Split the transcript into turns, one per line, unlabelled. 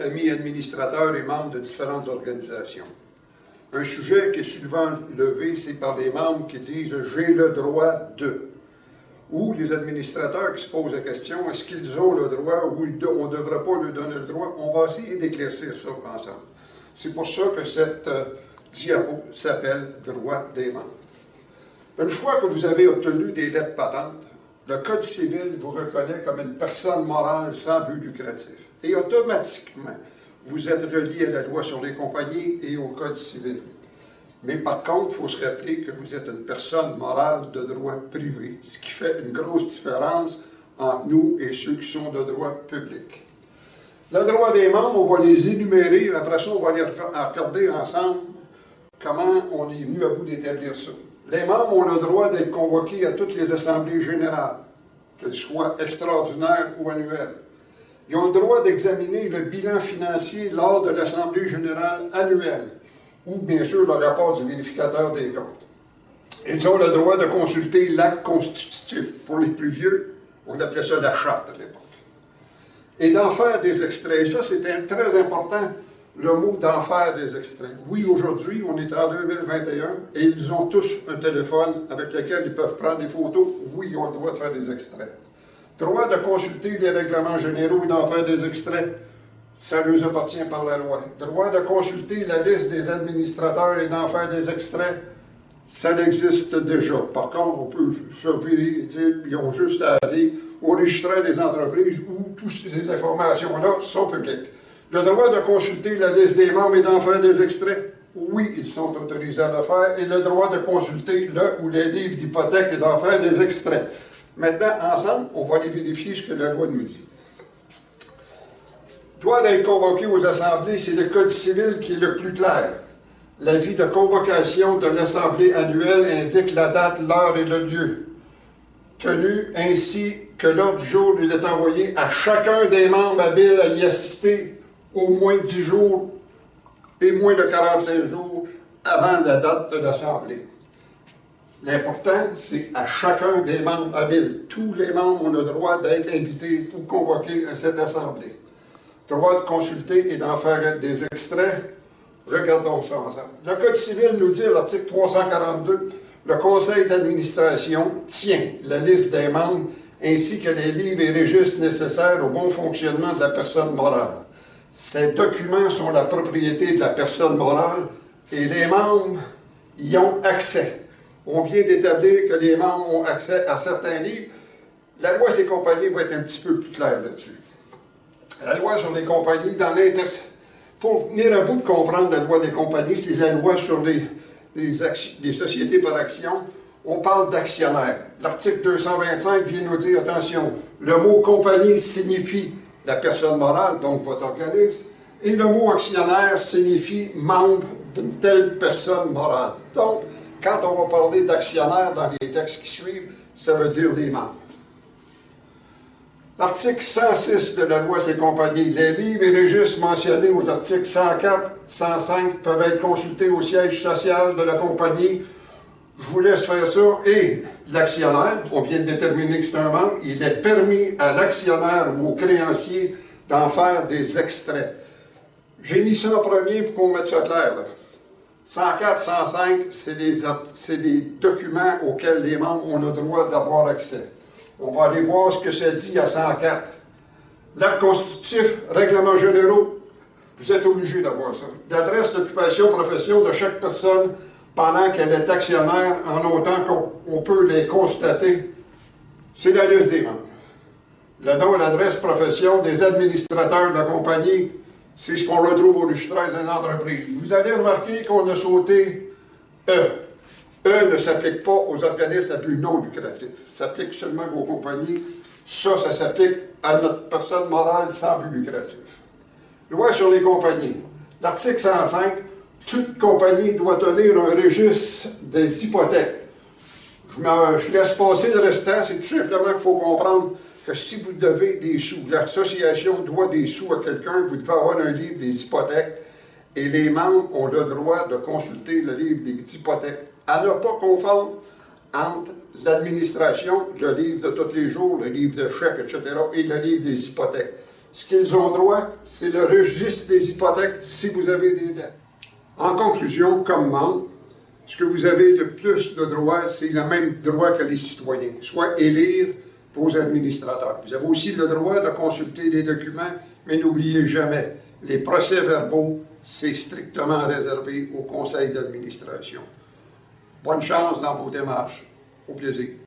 amis administrateurs et membres de différentes organisations. Un sujet qui est souvent levé, c'est par les membres qui disent « j'ai le droit de ». Ou les administrateurs qui se posent la question, est-ce qu'ils ont le droit ou on ne devrait pas leur donner le droit? On va essayer d'éclaircir ça ensemble. C'est pour ça que cette diapo s'appelle « Droit des membres ». Une fois que vous avez obtenu des lettres patentes, le Code civil vous reconnaît comme une personne morale sans but lucratif. Et automatiquement, vous êtes relié à la loi sur les compagnies et au Code civil. Mais par contre, il faut se rappeler que vous êtes une personne morale de droit privé, ce qui fait une grosse différence entre nous et ceux qui sont de droit public. Le droit des membres, on va les énumérer, après ça, on va les regarder ensemble comment on est venu à bout d'établir ça. Les membres ont le droit d'être convoqués à toutes les assemblées générales, qu'elles soient extraordinaires ou annuelles. Ils ont le droit d'examiner le bilan financier lors de l'assemblée générale annuelle, ou bien sûr le rapport du vérificateur des comptes. Ils ont le droit de consulter l'acte constitutif. Pour les plus vieux, on appelait ça la charte à l'époque. Et d'en faire des extraits. Et ça, c'était très important, le mot d'en faire des extraits. Oui, aujourd'hui, on est en 2021 et ils ont tous un téléphone avec lequel ils peuvent prendre des photos. Oui, ils ont le droit de faire des extraits. Droit de consulter les règlements généraux et d'en faire des extraits. Ça leur appartient par la loi. Droit de consulter la liste des administrateurs et d'en faire des extraits. Ça existe déjà. Par contre, on peut surveiller et dire qu'ils ont juste à aller au registre des entreprises où toutes ces informations-là sont publiques. Le droit de consulter la liste des membres et d'en faire des extraits, oui, ils sont autorisés à le faire. Et le droit de consulter le ou les livres d'hypothèque et d'en faire des extraits. Maintenant, ensemble, on va aller vérifier ce que la loi nous dit. Droit d'être convoqué aux assemblées, c'est le Code civil qui est le plus clair. L'avis de convocation de l'assemblée annuelle indique la date, l'heure et le lieu tenu, ainsi que l'ordre du jour il est envoyé à chacun des membres habiles à y assister au moins 10 jours et moins de 45 jours avant la date de l'assemblée. L'important, c'est à chacun des membres habiles. Tous les membres ont le droit d'être invités ou convoqués à cette assemblée. Droit de consulter et d'en faire des extraits. Regardons ça ensemble. Le Code civil nous dit à l'article 342, le conseil d'administration tient la liste des membres ainsi que les livres et registres nécessaires au bon fonctionnement de la personne morale. Ces documents sont la propriété de la personne morale et les membres y ont accès. On vient d'établir que les membres ont accès à certains livres. La loi sur les compagnies va être un petit peu plus claire là-dessus. La loi sur les compagnies, pour venir à bout de comprendre la loi des compagnies, c'est la loi sur les sociétés par action. On parle d'actionnaires. L'article 225 vient nous dire, attention, le mot compagnie signifie la personne morale, donc votre organisme, et le mot actionnaire signifie membre d'une telle personne morale. Donc, quand on va parler d'actionnaires dans les textes qui suivent, ça veut dire les membres. L'article 106 de la loi sur les compagnies. Les livres et registres mentionnés aux articles 104, 105 peuvent être consultés au siège social de la compagnie. Je vous laisse faire ça. Et l'actionnaire, on vient de déterminer que c'est un membre, il est permis à l'actionnaire ou au créancier d'en faire des extraits. J'ai mis ça en premier pour qu'on mette ça clair. Là. 104, 105, c'est des documents auxquels les membres ont le droit d'avoir accès. On va aller voir ce que ça dit à 104. L'acte constitutif, règlements généraux, vous êtes obligés d'avoir ça. L'adresse, l'occupation, profession de chaque personne pendant qu'elle est actionnaire, en autant qu'on peut les constater, c'est la liste des membres. Le nom et l'adresse profession des administrateurs de la compagnie, c'est ce qu'on retrouve au registre d'une entreprise. Vous allez remarquer qu'on a sauté E. E ne s'applique pas aux organismes à but non lucratif. Ça s'applique seulement aux compagnies. Ça s'applique à notre personne morale sans but lucratif. Loi sur les compagnies. L'article 105, toute compagnie doit tenir un registre des hypothèques. Je laisse passer le restant, c'est tout simplement qu'il faut comprendre que si vous devez des sous, l'association doit des sous à quelqu'un, vous devez avoir un livre des hypothèques et les membres ont le droit de consulter le livre des hypothèques. À ne pas confondre entre l'administration, le livre de tous les jours, le livre de chèques, etc., et le livre des hypothèques. Ce qu'ils ont droit, c'est le registre des hypothèques si vous avez des dettes. En conclusion, comme membre, ce que vous avez de plus de droits, c'est le même droit que les citoyens, soit élire vos administrateurs. Vous avez aussi le droit de consulter des documents, mais n'oubliez jamais, les procès-verbaux, c'est strictement réservé au conseil d'administration. Bonne chance dans vos démarches. Au plaisir.